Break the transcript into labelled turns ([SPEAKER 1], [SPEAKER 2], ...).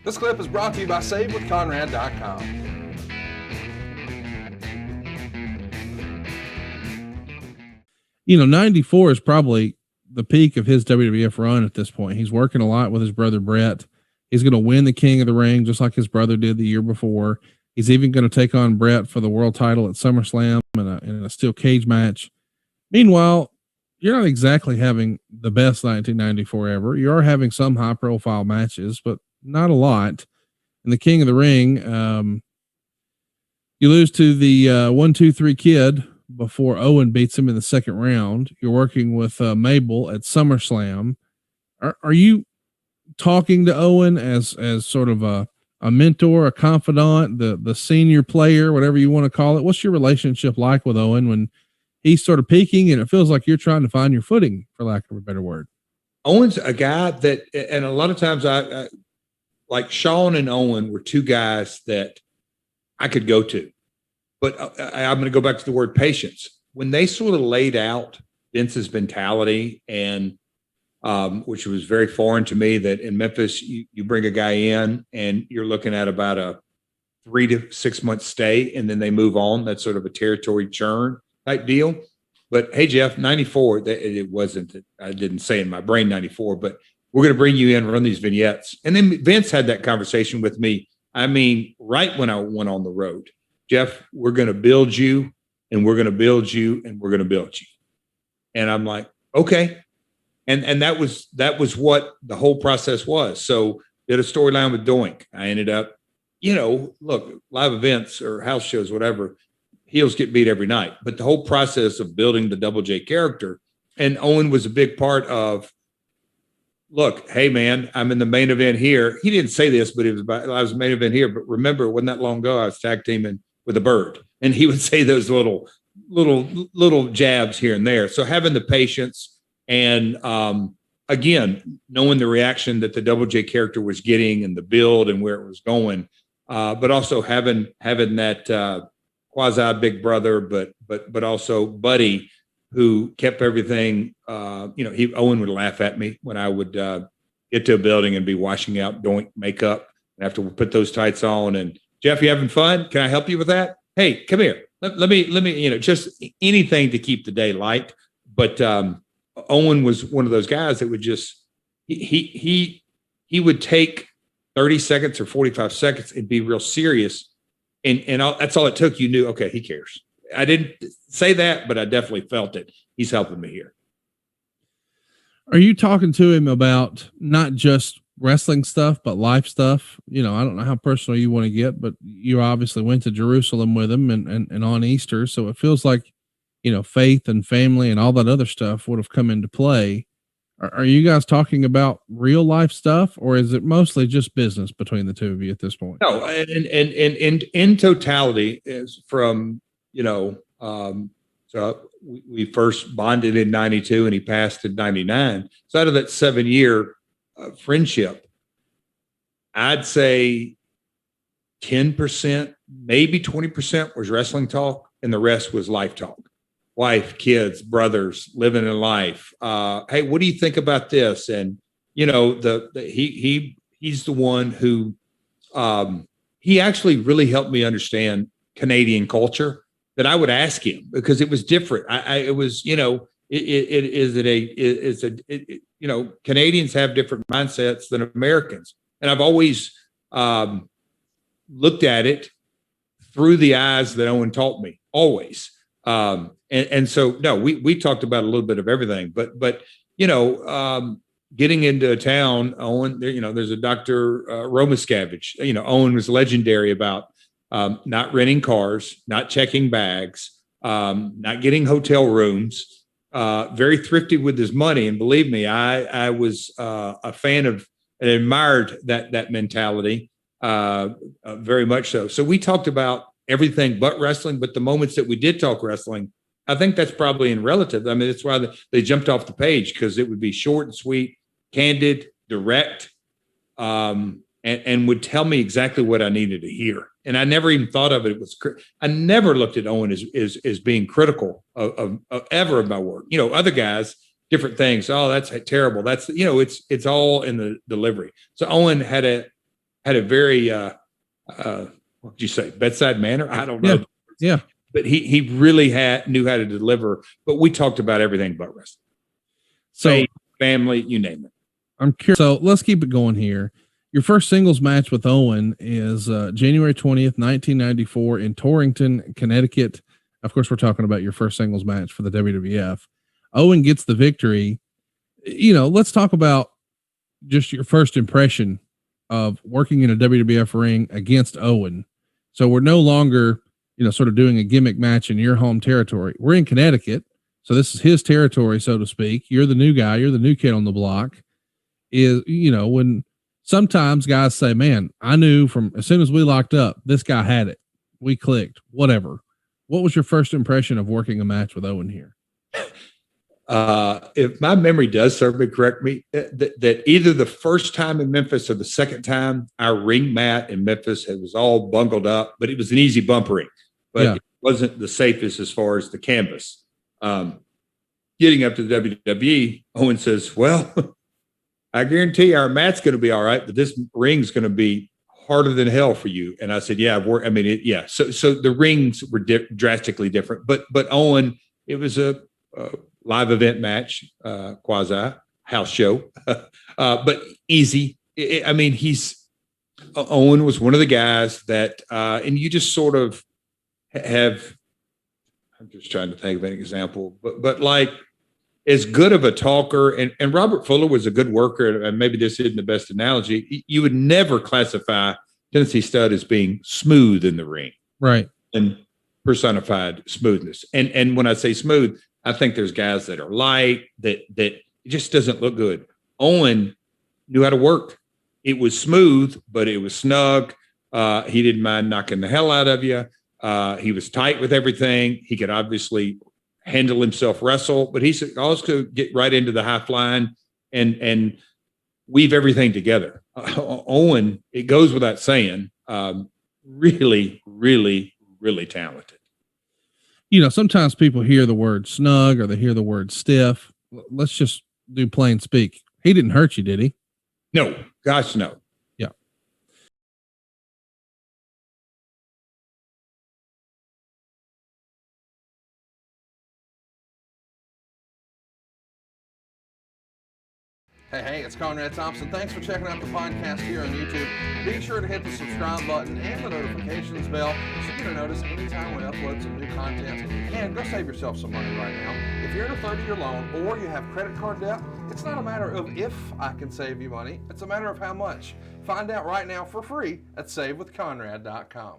[SPEAKER 1] This clip is brought to you by SaveWithConrad.com.
[SPEAKER 2] 94 is probably the peak of his WWF run at this point. He's working a lot with his brother Brett. He's going to win the King of the Ring just like his brother did the year before. He's even going to take on Brett for the world title at SummerSlam in a steel cage match. Meanwhile, you're not exactly having the best 1994 ever. You are having some high profile matches, but not a lot. In the King of the Ring, you lose to the 1-2-3 Kid before Owen beats him in the second round. You're working with Mabel at SummerSlam. Are you talking to Owen as sort of a mentor, a confidant, the senior player, whatever you want to call it? What's your relationship like with Owen when he's sort of peaking and it feels like you're trying to find your footing, for lack of a better word?
[SPEAKER 3] Owen's a guy that, and a lot of times I like Shawn and Owen were two guys that I could go to, but I'm going to go back to the word patience. When they sort of laid out Vince's mentality, and which was very foreign to me, that in Memphis, you bring a guy in and you're looking at about a 3 to 6 month stay, and then they move on. That's sort of a territory churn type deal. But hey, Jeff, 94, it wasn't, I didn't say in my brain 94, but we're going to bring you in, run these vignettes. And then Vince had that conversation with me. I mean, right when I went on the road, Jeff, we're going to build you, and we're going to build you, and we're going to build you. And I'm like, okay. And that was what the whole process was. So did a storyline with Doink. I ended up, look, live events or house shows, whatever, heels get beat every night. But the whole process of building the Double J character, and Owen was a big part of, look, hey, man, I'm in the main event here. He didn't say this, but it was about, I was main event here. But remember, it wasn't that long ago, I was tag teaming with a Bird. And he would say those little jabs here and there. So having the patience and, again, knowing the reaction that the Double J character was getting and the build and where it was going, but also having that quasi big brother, but also buddy who kept everything. Owen would laugh at me when I would get to a building and be washing out Doink makeup and have to put those tights on. And Jeff, you having fun? Can I help you with that? Hey, come here. Let me, just anything to keep the day light. But Owen was one of those guys that would just, he would take 30 seconds or 45 seconds and be real serious. And that's all it took. You knew, okay, he cares. I didn't say that, but I definitely felt it. He's helping me here.
[SPEAKER 2] Are you talking to him about not just wrestling stuff, but life stuff? I don't know how personal you want to get, but you obviously went to Jerusalem with him and on Easter. So it feels like, faith and family and all that other stuff would have come into play. Are you guys talking about real life stuff, or is it mostly just business between the two of you at this point?
[SPEAKER 3] No, and in totality is from, so we first bonded in 92 and he passed in 99. So out of that 7-year friendship, I'd say 10%, maybe 20% was wrestling talk, and the rest was life talk. Wife, kids, brothers, living in life. Hey, what do you think about this? And he's the one who he actually really helped me understand Canadian culture. That I would ask him because it was different. Canadians have different mindsets than Americans, and I've always looked at it through the eyes that Owen taught me. Always. And so, no, we talked about a little bit of everything, but getting into a town, Owen, there's a Dr. Romascavage. Owen was legendary about not renting cars, not checking bags, not getting hotel rooms, very thrifty with his money. And believe me, I was a fan of and admired that mentality very much so. So we talked about everything but wrestling, but the moments that we did talk wrestling, I think that's probably in relative. I mean, that's why they jumped off the page, because it would be short and sweet, candid, direct, and would tell me exactly what I needed to hear. And I never even thought of it. I never looked at Owen as being critical of ever of my work. Other guys, different things. Oh, that's terrible. That's, it's all in the delivery. So Owen had had a very, what would you say, bedside manner? I don't know.
[SPEAKER 2] Yeah.
[SPEAKER 3] But he really knew how to deliver. But we talked about everything but wrestling.
[SPEAKER 2] So
[SPEAKER 3] faith, family, you name it.
[SPEAKER 2] I'm curious. So let's keep it going here. Your first singles match with Owen is January 20th, 1994 in Torrington, Connecticut. Of course, we're talking about your first singles match for the WWF. Owen gets the victory. Let's talk about just your first impression of working in a WWF ring against Owen. So we're no longer, sort of doing a gimmick match in your home territory. We're in Connecticut. So this is his territory, so to speak. You're the new guy. You're the new kid on the block. When sometimes guys say, man, I knew from as soon as we locked up, this guy had it. We clicked, whatever. What was your first impression of working a match with Owen here?
[SPEAKER 3] If my memory does serve me, correct me, that either the first time in Memphis or the second time, our ring mat in Memphis, it was all bungled up, but it was an easy bump ring, but it wasn't the safest as far as the canvas. Getting up to the WWE, Owen says, well, I guarantee our mat's going to be all right, but this ring's going to be harder than hell for you. And I said, yeah, So the rings were drastically different, but Owen, it was a live event match, quasi house show, but easy. Owen was one of the guys that, and you just sort of have, I'm just trying to think of an example, but like as good of a talker, and Robert Fuller was a good worker, and maybe this isn't the best analogy. You would never classify Tennessee Stud as being smooth in the ring.
[SPEAKER 2] Right.
[SPEAKER 3] And personified smoothness. And when I say smooth, I think there's guys that are light, that it just doesn't look good. Owen knew how to work. It was smooth, but it was snug. He didn't mind knocking the hell out of you. He was tight with everything. He could obviously handle himself, wrestle, but he also get right into the high flying and weave everything together. Owen, it goes without saying, really, really, really talented.
[SPEAKER 2] Sometimes people hear the word snug or they hear the word stiff. Let's just do plain speak. He didn't hurt you, did he?
[SPEAKER 3] No, gosh, no.
[SPEAKER 2] Yeah.
[SPEAKER 1] Hey, it's Conrad Thompson. Thanks for checking out the podcast here on YouTube. Be sure to hit the subscribe button and the notifications bell so you get a notice anytime we upload some new content. And go save yourself some money right now. If you're in a 30-year loan or you have credit card debt, it's not a matter of if I can save you money. It's a matter of how much. Find out right now for free at SaveWithConrad.com.